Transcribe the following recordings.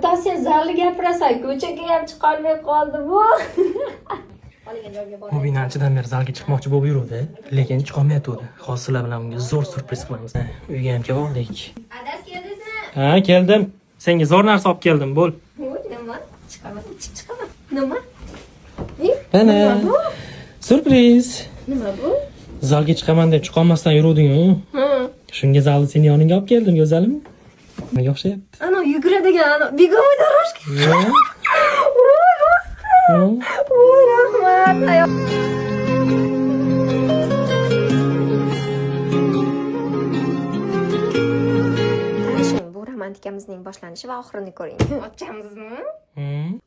To'xta, sen zalni gapirasan, ko'chaga ham chiqolmay qoldi bu. Mubinachidan beri zalga chiqmoqchi bo'lib yuruvdi, lekin chiqolmayotdi. Hozir sizlar bilan unga zo'r surpriz qilamiz. Uyga ham kelib oldik. Adas keldingizmi? Ha, keldim. Senga zo'r narsa olib keldim, bo'l. Nima? Chiqaman. Nima? Mana. Surpriz. Nima bu? Zalga chiqaman deb chiqolmasdan yuruvding-ku. Ha. Shunga zalni seni yoningga olib keldim, go'zalim. Nega o'xshayapti? Ana yuguradigan, begovoy doroshka. Voy, rahmat. Bu romantikamizning boshlanishi va oxirini ko'ring. Ochamizmi?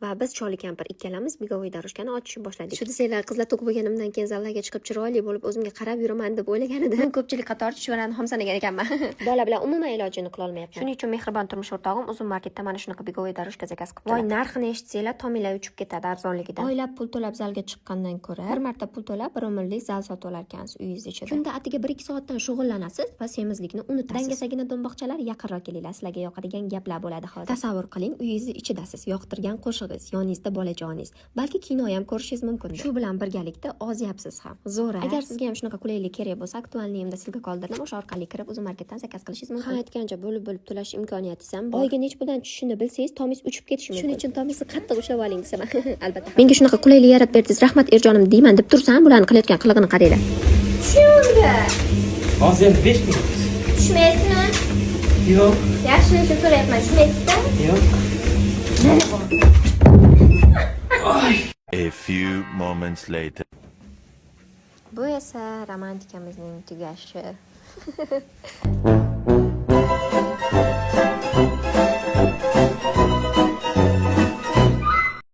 Va biz Choli kampir ikkalamiz begovoy doroshkani ochishni boshladik. Shu desanglar, qizlar to'q bo'lganimdan keyin zallarga chiqib chiroyli bo'lib o'zimga qarab yuraman deb o'ylagan edim. Ko'pchilik qatori tushvarani ham sanagan ekanman. Bola bilan umuman ilojini qila olmayapman. Shuning uchun mehribon turmush o'rtog'im uzun marketda mana shunaqa begovoy doroshka zakaz qilibdi. Voy, narxini eshitsanglar, tominglar uchib ketadi arzonligidan. Oylab pul to'lab zalga chiqqandan ko'ra, bir marta pul to'lab 1 umrlik zal sotib olarkansiz uyingiz ichida. Shunda atiga 1-2 soatdan shug'ullanasiz va semizlikni unutasiz. Dangasagina do'mboqchalar yaqinroq kelinglar, sizlarga yoqadigan gaplar bo'ladi hozir. Tasavvur qiling, uyingiz ichidasiz, yoqtirgan qo'shig'ingiz, yoningizda bolajoningiz, balki kino ham ko'rishingiz mumkin. Shu bilan birgalikda ozyapsiz ham. Zo'r. Agar sizga ham shunaqa qulaylik kerak bo'lsa, aktualniyimda sizga qoldirdim, o'sha orqali kirib o'zim marketdan zakaz qilishingiz mumkin. Ha, aytgancha bo'lib to'lash imkoniyatingiz ham bor. Oyga nech puldan tushishini bilsangiz, tomingiz uchib ketishi mumkin. Shuning uchun tomingizni qattiq ushlab oling desam, albatta. Menga shunaqa qulaylik yaratib berdingiz, rahmat erjonim deyman deb tursam, bularni qilayotgan qilig'ini qaranglar. Tushundim. Hozir endi 5 minut. Tushmaysizmi? Yo'q. Yaxshilashib so'rayapman, tushmaysizmi? Yo'q. A few moments later. Bu esa romantikamizning tugashi.